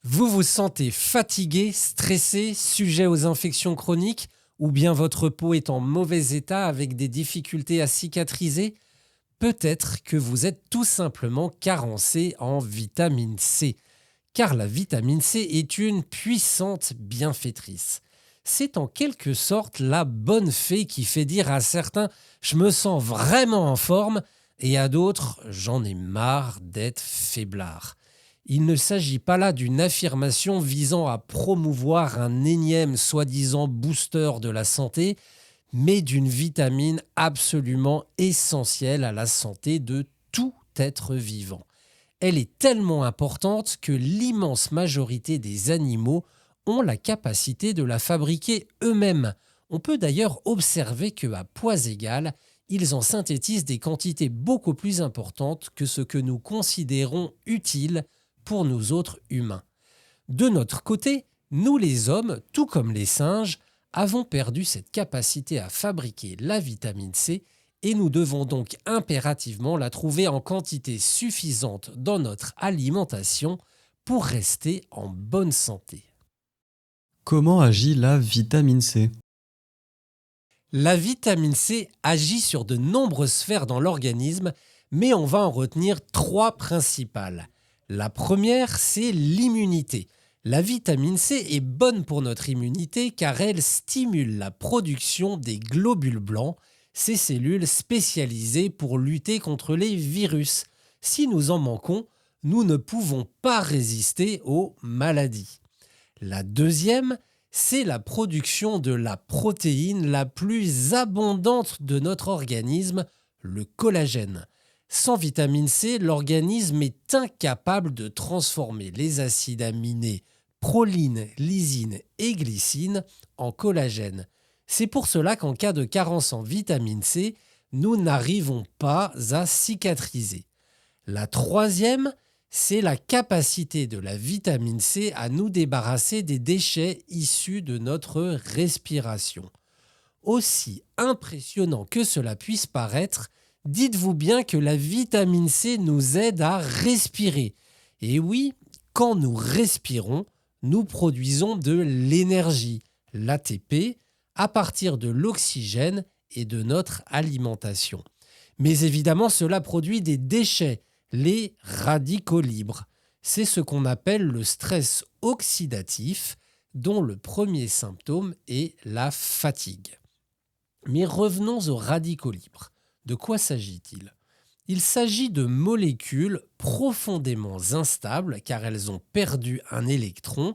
Vous vous sentez fatigué, stressé, sujet aux infections chroniques, ou bien votre peau est en mauvais état avec des difficultés à cicatriser? Peut-être que vous êtes tout simplement carencé en vitamine C, car la vitamine C est une puissante bienfaitrice. C'est en quelque sorte la bonne fée qui fait dire à certains «je me sens vraiment en forme» et à d'autres «j'en ai marre d'être faiblard». Il ne s'agit pas là d'une affirmation visant à promouvoir un énième soi-disant booster de la santé, mais d'une vitamine absolument essentielle à la santé de tout être vivant. Elle est tellement importante que l'immense majorité des animaux ont la capacité de la fabriquer eux-mêmes. On peut d'ailleurs observer qu'à poids égal, ils en synthétisent des quantités beaucoup plus importantes que ce que nous considérons utile pour nous autres humains. De notre côté, nous les hommes, tout comme les singes, avons perdu cette capacité à fabriquer la vitamine C et nous devons donc impérativement la trouver en quantité suffisante dans notre alimentation pour rester en bonne santé. Comment agit la vitamine C? La vitamine C agit sur de nombreuses sphères dans l'organisme, mais on va en retenir trois principales. La première, c'est l'immunité. La vitamine C est bonne pour notre immunité car elle stimule la production des globules blancs, ces cellules spécialisées pour lutter contre les virus. Si nous en manquons, nous ne pouvons pas résister aux maladies. La deuxième, c'est la production de la protéine la plus abondante de notre organisme, le collagène. Sans vitamine C, l'organisme est incapable de transformer les acides aminés proline, lysine et glycine en collagène. C'est pour cela qu'en cas de carence en vitamine C, nous n'arrivons pas à cicatriser. La troisième, c'est la capacité de la vitamine C à nous débarrasser des déchets issus de notre respiration. Aussi impressionnant que cela puisse paraître, dites-vous bien que la vitamine C nous aide à respirer. Et oui, quand nous respirons, nous produisons de l'énergie, l'ATP, à partir de l'oxygène et de notre alimentation. Mais évidemment, cela produit des déchets, les radicaux libres. C'est ce qu'on appelle le stress oxydatif, dont le premier symptôme est la fatigue. Mais revenons aux radicaux libres. De quoi s'agit-il? Il s'agit de molécules profondément instables car elles ont perdu un électron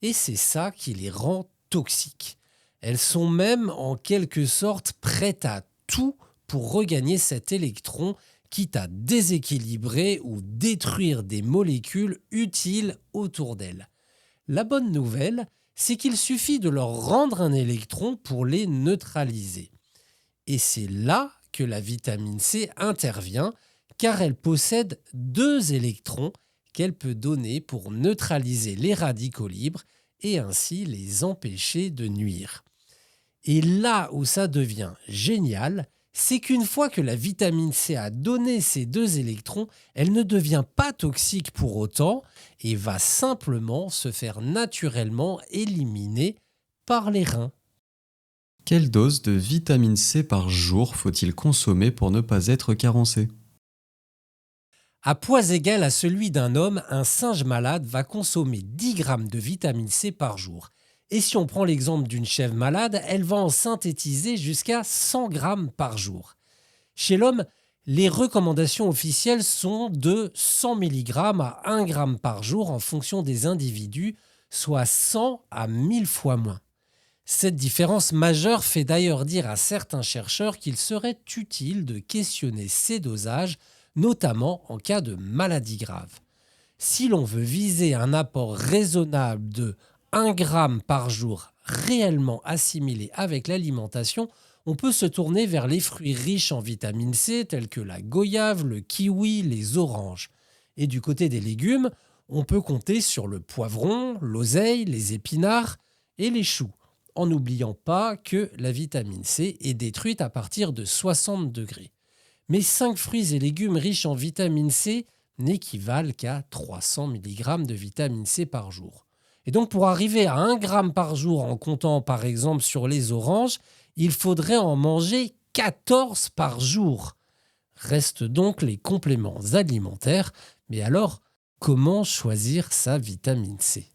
et c'est ça qui les rend toxiques. Elles sont même en quelque sorte prêtes à tout pour regagner cet électron, quitte à déséquilibrer ou détruire des molécules utiles autour d'elles. La bonne nouvelle, c'est qu'il suffit de leur rendre un électron pour les neutraliser. Et c'est là que la vitamine C intervient, car elle possède deux électrons qu'elle peut donner pour neutraliser les radicaux libres et ainsi les empêcher de nuire. Et là où ça devient génial, c'est qu'une fois que la vitamine C a donné ces deux électrons, elle ne devient pas toxique pour autant et va simplement se faire naturellement éliminer par les reins. Quelle dose de vitamine C par jour faut-il consommer pour ne pas être carencé? À poids égal à celui d'un homme, un singe malade va consommer 10 grammes de vitamine C par jour. Et si on prend l'exemple d'une chèvre malade, elle va en synthétiser jusqu'à 100 grammes par jour. Chez l'homme, les recommandations officielles sont de 100 mg à 1 gramme par jour en fonction des individus, soit 100 à 1000 fois moins. Cette différence majeure fait d'ailleurs dire à certains chercheurs qu'il serait utile de questionner ces dosages, notamment en cas de maladie grave. Si l'on veut viser un apport raisonnable de 1 gramme par jour réellement assimilé avec l'alimentation, on peut se tourner vers les fruits riches en vitamine C tels que la goyave, le kiwi, les oranges. Et du côté des légumes, on peut compter sur le poivron, l'oseille, les épinards et les choux, en n'oubliant pas que la vitamine C est détruite à partir de 60 degrés. Mais 5 fruits et légumes riches en vitamine C n'équivalent qu'à 300 mg de vitamine C par jour. Et donc pour arriver à 1 gramme par jour en comptant par exemple sur les oranges, il faudrait en manger 14 par jour. Restent donc les compléments alimentaires. Mais alors, comment choisir sa vitamine C ?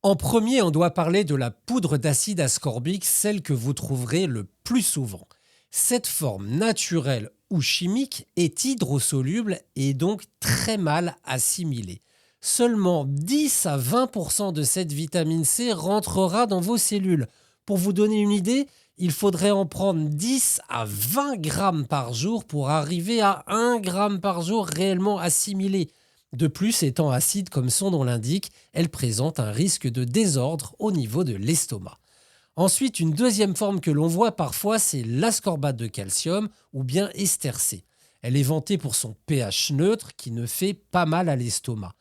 En premier, on doit parler de la poudre d'acide ascorbique, celle que vous trouverez le plus souvent. Cette forme naturelle ou chimique est hydrosoluble et donc très mal assimilée. Seulement 10 à 20% de cette vitamine C rentrera dans vos cellules. Pour vous donner une idée, il faudrait en prendre 10 à 20 grammes par jour pour arriver à 1 gramme par jour réellement assimilé. De plus, étant acide comme son nom l'indique, elle présente un risque de désordre au niveau de l'estomac. Ensuite, une deuxième forme que l'on voit parfois, c'est l'ascorbate de calcium ou bien ester C. Elle est vantée pour son pH neutre qui ne fait pas mal à l'estomac.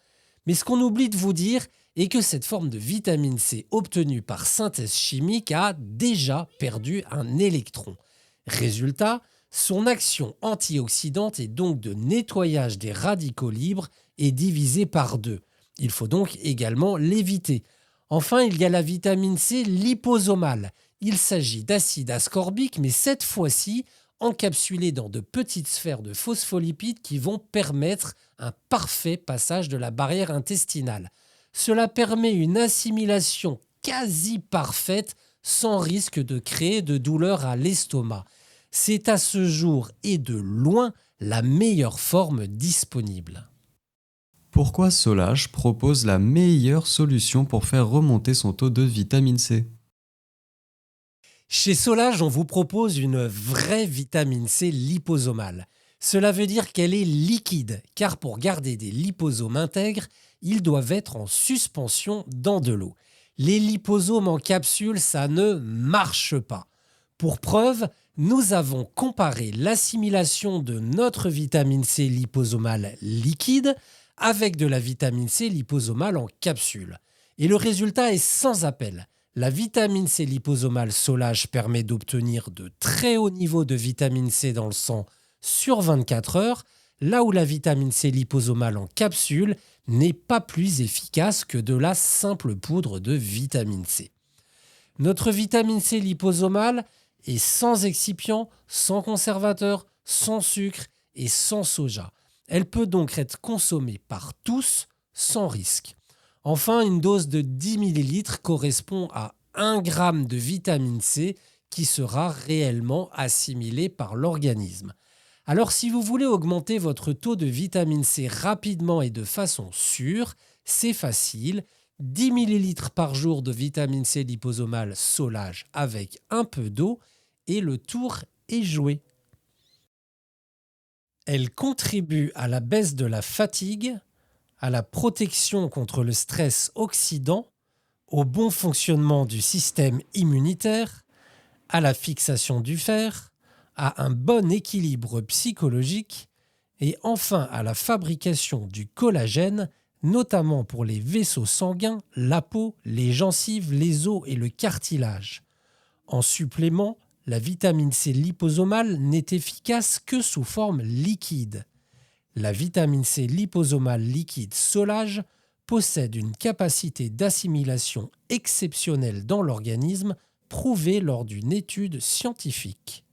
Mais ce qu'on oublie de vous dire est que cette forme de vitamine C obtenue par synthèse chimique a déjà perdu un électron. Résultat, son action antioxydante et donc de nettoyage des radicaux libres est divisée par 2. Il faut donc également l'éviter. Enfin, il y a la vitamine C liposomale. Il s'agit d'acide ascorbique, mais cette fois-ci encapsulé dans de petites sphères de phospholipides qui vont permettre un parfait passage de la barrière intestinale. Cela permet une assimilation quasi parfaite sans risque de créer de douleur à l'estomac. C'est à ce jour et de loin la meilleure forme disponible. Pourquoi Solage propose la meilleure solution pour faire remonter son taux de vitamine C ? Chez Solage, on vous propose une vraie vitamine C liposomale. Cela veut dire qu'elle est liquide, car pour garder des liposomes intègres, ils doivent être en suspension dans de l'eau. Les liposomes en capsule, ça ne marche pas. Pour preuve, nous avons comparé l'assimilation de notre vitamine C liposomale liquide avec de la vitamine C liposomale en capsule. Et le résultat est sans appel. La vitamine C liposomale Solage permet d'obtenir de très hauts niveaux de vitamine C dans le sang sur 24 heures, là où la vitamine C liposomale en capsule n'est pas plus efficace que de la simple poudre de vitamine C. Notre vitamine C liposomale est sans excipient, sans conservateur, sans sucre et sans soja. Elle peut donc être consommée par tous sans risque. Enfin, une dose de 10 ml correspond à 1 g de vitamine C qui sera réellement assimilée par l'organisme. Alors si vous voulez augmenter votre taux de vitamine C rapidement et de façon sûre, c'est facile. 10 ml par jour de vitamine C liposomale Solage avec un peu d'eau et le tour est joué. Elle contribue à la baisse de la fatigue, à la protection contre le stress oxydant, au bon fonctionnement du système immunitaire, à la fixation du fer, à un bon équilibre psychologique et enfin à la fabrication du collagène, notamment pour les vaisseaux sanguins, la peau, les gencives, les os et le cartilage. En supplément, la vitamine C liposomale n'est efficace que sous forme liquide. La vitamine C liposomale liquide Solage possède une capacité d'assimilation exceptionnelle dans l'organisme prouvée lors d'une étude scientifique.